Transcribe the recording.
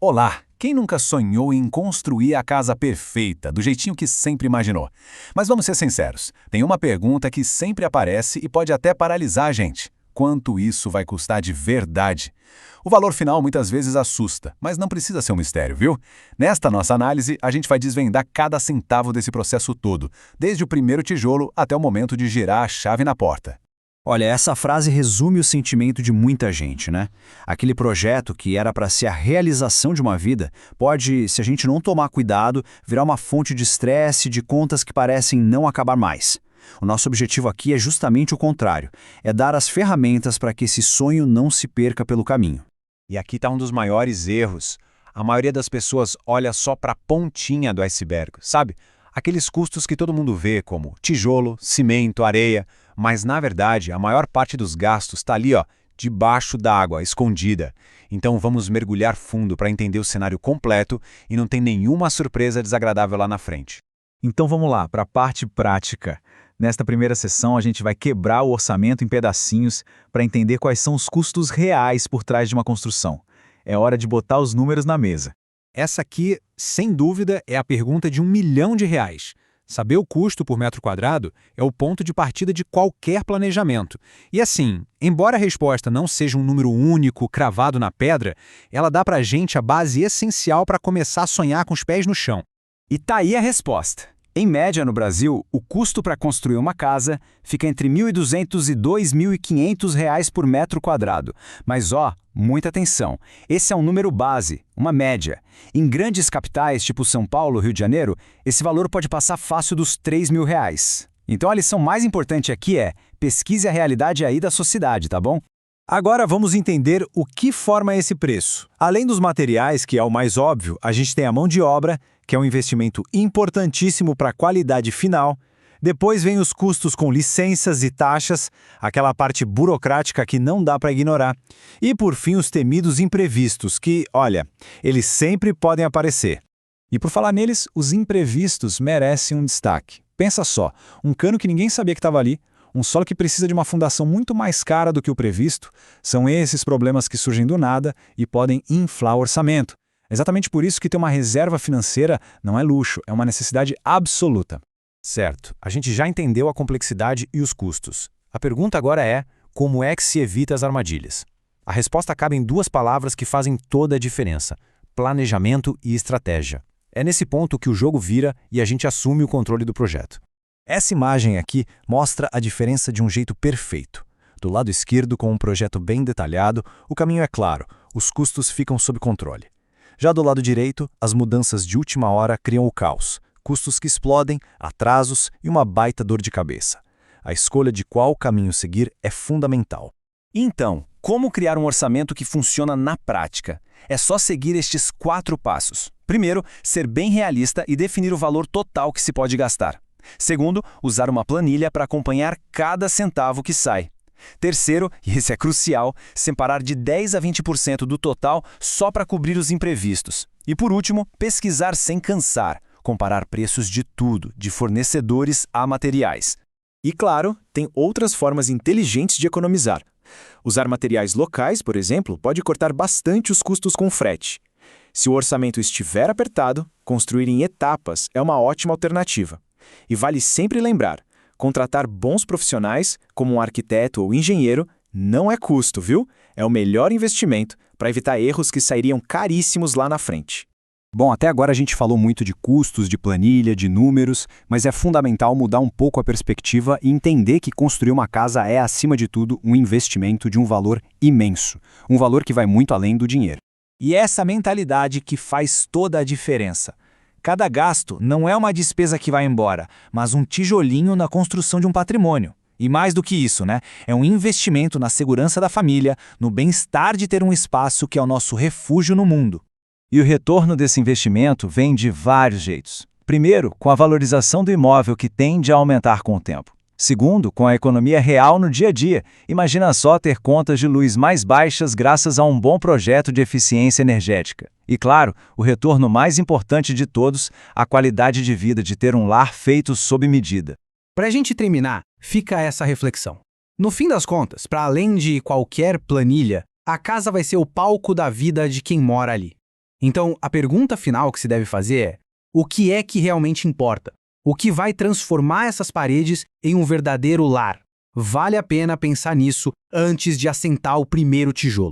Olá! Quem nunca sonhou em construir a casa perfeita, do jeitinho que sempre imaginou? Mas vamos ser sinceros, tem uma pergunta que sempre aparece e pode até paralisar a gente. Quanto isso vai custar de verdade? O valor final muitas vezes assusta, mas não precisa ser um mistério, viu? Nesta nossa análise, a gente vai desvendar cada centavo desse processo todo, desde o primeiro tijolo até o momento de girar a chave na porta. Olha, essa frase resume o sentimento de muita gente, né? Aquele projeto que era para ser a realização de uma vida pode, se a gente não tomar cuidado, virar uma fonte de estresse, de contas que parecem não acabar mais. O nosso objetivo aqui é justamente o contrário, é dar as ferramentas para que esse sonho não se perca pelo caminho. E aqui está um dos maiores erros. A maioria das pessoas olha só para a pontinha do iceberg, sabe? Aqueles custos que todo mundo vê, como tijolo, cimento, areia, mas na verdade a maior parte dos gastos está ali, ó, debaixo d'água, escondida. Então vamos mergulhar fundo para entender o cenário completo e não tem nenhuma surpresa desagradável lá na frente. Então vamos lá, para a parte prática. Nesta primeira sessão a gente vai quebrar o orçamento em pedacinhos para entender quais são os custos reais por trás de uma construção. É hora de botar os números na mesa. Essa aqui, sem dúvida, é a pergunta de R$ 1 milhão. Saber o custo por metro quadrado é o ponto de partida de qualquer planejamento. E assim, embora a resposta não seja um número único, cravado na pedra, ela dá pra gente a base essencial para começar a sonhar com os pés no chão. E tá aí a resposta. Em média, no Brasil, o custo para construir uma casa fica entre R$ 1.200 e R$ 2.500 por metro quadrado. Mas ó, muita atenção, esse é um número base, uma média. Em grandes capitais, tipo São Paulo, Rio de Janeiro, esse valor pode passar fácil dos R$ 3.000. Então a lição mais importante aqui é, pesquise a realidade aí da sociedade, tá bom? Agora vamos entender o que forma esse preço. Além dos materiais, que é o mais óbvio, a gente tem a mão de obra, que é um investimento importantíssimo para a qualidade final. Depois vem os custos com licenças e taxas, aquela parte burocrática que não dá para ignorar. E por fim os temidos imprevistos, que, olha, eles sempre podem aparecer. E por falar neles, os imprevistos merecem um destaque. Pensa só, um cano que ninguém sabia que estava ali, um solo que precisa de uma fundação muito mais cara do que o previsto, são esses problemas que surgem do nada e podem inflar o orçamento. É exatamente por isso que ter uma reserva financeira não é luxo, é uma necessidade absoluta. Certo, a gente já entendeu a complexidade e os custos. A pergunta agora é, como é que se evita as armadilhas? A resposta cabe em duas palavras que fazem toda a diferença: planejamento e estratégia. É nesse ponto que o jogo vira e a gente assume o controle do projeto. Essa imagem aqui mostra a diferença de um jeito perfeito. Do lado esquerdo, com um projeto bem detalhado, o caminho é claro, os custos ficam sob controle. Já do lado direito, as mudanças de última hora criam o caos, custos que explodem, atrasos e uma baita dor de cabeça. A escolha de qual caminho seguir é fundamental. Então, como criar um orçamento que funciona na prática? É só seguir estes 4 passos. Primeiro, ser bem realista e definir o valor total que se pode gastar. Segundo, usar uma planilha para acompanhar cada centavo que sai. Terceiro, e esse é crucial, separar de 10 a 20% do total só para cobrir os imprevistos. E por último, pesquisar sem cansar, comparar preços de tudo, de fornecedores a materiais. E claro, tem outras formas inteligentes de economizar. Usar materiais locais, por exemplo, pode cortar bastante os custos com frete. Se o orçamento estiver apertado, construir em etapas é uma ótima alternativa. E vale sempre lembrar, contratar bons profissionais, como um arquiteto ou engenheiro, não é custo, viu? É o melhor investimento para evitar erros que sairiam caríssimos lá na frente. Bom, até agora a gente falou muito de custos, de planilha, de números, mas é fundamental mudar um pouco a perspectiva e entender que construir uma casa é, acima de tudo, um investimento de um valor imenso, um valor que vai muito além do dinheiro. E essa mentalidade que faz toda a diferença. Cada gasto não é uma despesa que vai embora, mas um tijolinho na construção de um patrimônio. E mais do que isso, né? É um investimento na segurança da família, no bem-estar de ter um espaço que é o nosso refúgio no mundo. E o retorno desse investimento vem de vários jeitos. Primeiro, com a valorização do imóvel que tende a aumentar com o tempo. Segundo, com a economia real no dia a dia. Imagina só ter contas de luz mais baixas graças a um bom projeto de eficiência energética. E claro, o retorno mais importante de todos, a qualidade de vida de ter um lar feito sob medida. Para a gente terminar, fica essa reflexão. No fim das contas, para além de qualquer planilha, a casa vai ser o palco da vida de quem mora ali. Então, a pergunta final que se deve fazer é: o que é que realmente importa? O que vai transformar essas paredes em um verdadeiro lar? Vale a pena pensar nisso antes de assentar o primeiro tijolo.